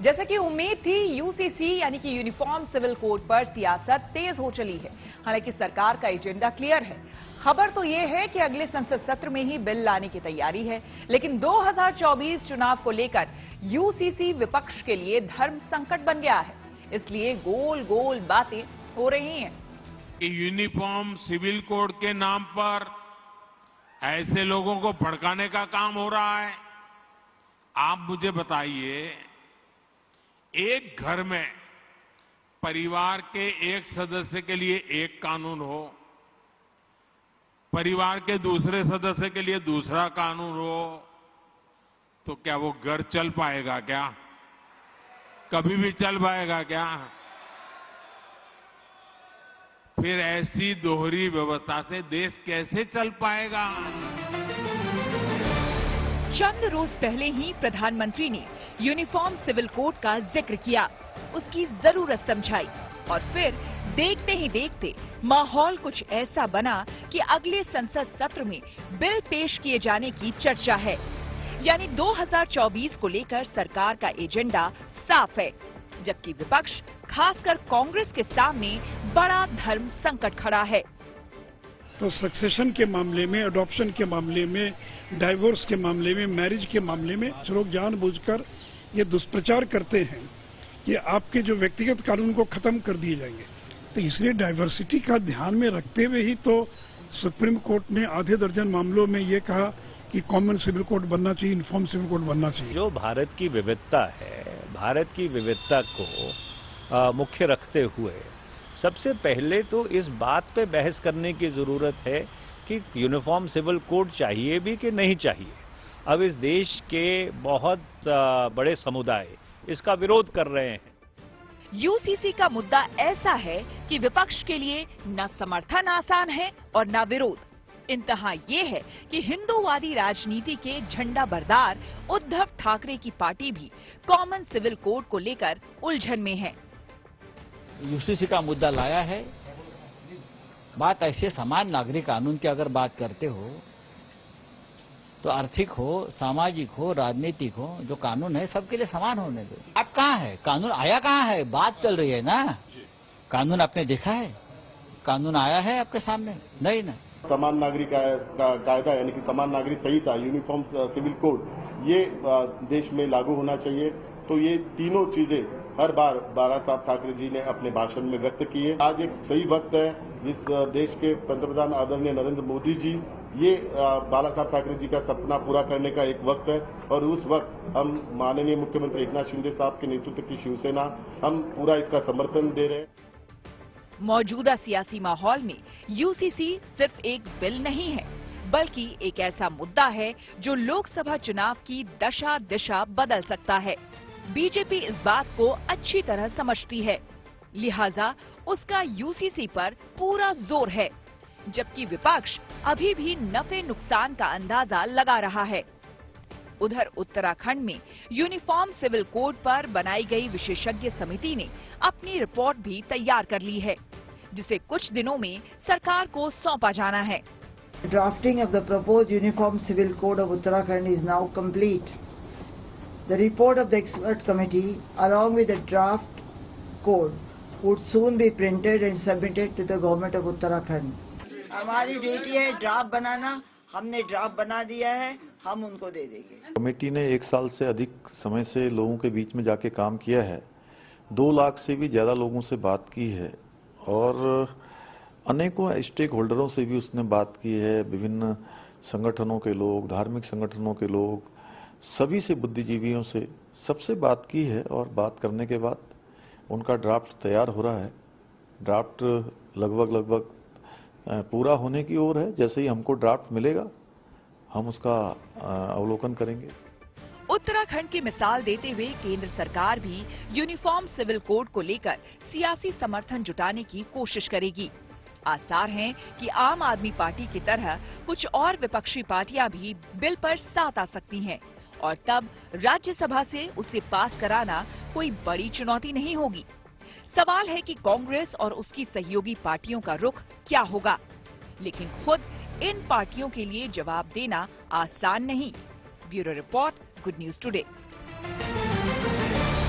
जैसे कि उम्मीद थी, यूसीसी यानी कि यूनिफॉर्म सिविल कोड पर सियासत तेज हो चली है। हालांकि सरकार का एजेंडा क्लियर है। खबर तो यह है कि अगले संसद सत्र में ही बिल लाने की तैयारी है, लेकिन 2024 चुनाव को लेकर यूसीसी विपक्ष के लिए धर्म संकट बन गया है। इसलिए गोल गोल बातें हो रही हैं। यूनिफॉर्म सिविल कोड के नाम पर ऐसे लोगों को भड़काने का काम हो रहा है। आप मुझे बताइए, एक घर में परिवार के एक सदस्य के लिए एक कानून हो, परिवार के दूसरे सदस्य के लिए दूसरा कानून हो, तो क्या वो घर चल पाएगा? क्या कभी भी चल पाएगा क्या? फिर ऐसी दोहरी व्यवस्था से देश कैसे चल पाएगा? चंद रोज पहले ही प्रधानमंत्री ने यूनिफॉर्म सिविल कोड का जिक्र किया, उसकी जरूरत समझाई और फिर देखते ही देखते माहौल कुछ ऐसा बना कि अगले संसद सत्र में बिल पेश किए जाने की चर्चा है। यानी 2024 को लेकर सरकार का एजेंडा साफ है, जबकि विपक्ष खासकर कांग्रेस के सामने बड़ा धर्म संकट खड़ा है। तो सक्सेशन के मामले में, अडॉप्शन के मामले में, डाइवोर्स के मामले में, मैरिज के मामले में लोग जानबूझकर ये दुष्प्रचार करते हैं कि आपके जो व्यक्तिगत कानून को खत्म कर दिए जाएंगे। तो इसलिए डाइवर्सिटी का ध्यान में रखते हुए ही तो सुप्रीम कोर्ट ने आधे दर्जन मामलों में ये कहा कि कॉमन सिविल कोड बनना चाहिए, यूनिफॉर्म सिविल कोड बनना चाहिए। जो भारत की विविधता है, भारत की विविधता को मुख्य रखते हुए सबसे पहले तो इस बात पे बहस करने की जरूरत है कि यूनिफॉर्म सिविल कोड चाहिए भी कि नहीं चाहिए। अब इस देश के बहुत बड़े समुदाय इसका विरोध कर रहे हैं। यूसीसी का मुद्दा ऐसा है कि विपक्ष के लिए न समर्थन आसान है और न विरोध। इंतहा ये है कि हिंदूवादी राजनीति के झंडा बरदार उद्धव ठाकरे की पार्टी भी कॉमन सिविल कोड को लेकर उलझन में है। यूसीसी का मुद्दा लाया है। बात ऐसे समान नागरिक कानून की अगर बात करते हो तो आर्थिक हो, सामाजिक हो, राजनीतिक हो, जो कानून है सबके लिए समान होने दो। अब कहाँ है कानून? आया कहाँ है? बात चल रही है ना। कानून आपने देखा है? कानून आया है आपके सामने? नहीं ना। समान नागरिक कायदा यानी कि समान नागरिक संहिता, यूनिफॉर्म सिविल कोड, ये देश में लागू होना चाहिए। तो ये तीनों चीजें हर बार बाला साहब ठाकरे जी ने अपने भाषण में व्यक्त की है। आज एक सही वक्त है जिस देश के पंतप्रधान आदरणीय नरेंद्र मोदी जी, ये बाला साहब ठाकरे जी का सपना पूरा करने का एक वक्त है और उस वक्त हम माननीय मुख्यमंत्री एकनाथ शिंदे साहब के नेतृत्व की शिवसेना हम पूरा इसका समर्थन दे रहे हैं। मौजूदा सियासी माहौल में यूसीसी सिर्फ एक बिल नहीं है, बल्कि एक ऐसा मुद्दा है जो लोकसभा चुनाव की दशा दिशा बदल सकता है। बीजेपी इस बात को अच्छी तरह समझती है, लिहाजा उसका यूसीसी पर पूरा जोर है, जबकि विपक्ष अभी भी नफे नुकसान का अंदाजा लगा रहा है। उधर उत्तराखंड में यूनिफॉर्म सिविल कोड पर बनाई गई विशेषज्ञ समिति ने अपनी रिपोर्ट भी तैयार कर ली है, जिसे कुछ दिनों में सरकार को सौंपा जाना है। Drafting of the proposed Uniform Civil Code of Uttarakhand is now complete. The report of the expert committee, along with the draft code, would soon be printed and submitted to the government of Uttarakhand. हमारी duty है draft बनाना, हमने draft बना दिया है, हम उनको दे देंगे। Committee ने 1 साल से अधिक समय से लोगों के बीच में जाके काम किया है। 2 लाख से भी ज्यादा लोगों से बात की है और अनेकों स्टेक होल्डरों से भी उसने बात की है। विभिन्न संगठनों के लोग, धार्मिक संगठनों के लोग, सभी से, बुद्धिजीवियों से, सबसे बात की है और बात करने के बाद उनका ड्राफ्ट तैयार हो रहा है। ड्राफ्ट लगभग पूरा होने की ओर है। जैसे ही हमको ड्राफ्ट मिलेगा हम उसका अवलोकन करेंगे। उत्तराखंड की मिसाल देते हुए केंद्र सरकार भी यूनिफॉर्म सिविल कोड को लेकर सियासी समर्थन जुटाने की कोशिश करेगी। आसार हैं कि आम आदमी पार्टी की तरह कुछ और विपक्षी पार्टियां भी बिल पर साथ आ सकती हैं और तब राज्यसभा से उसे पास कराना कोई बड़ी चुनौती नहीं होगी। सवाल है कि कांग्रेस और उसकी सहयोगी पार्टियों का रुख क्या होगा, लेकिन खुद इन पार्टियों के लिए जवाब देना आसान नहीं। Bureau report, good news today.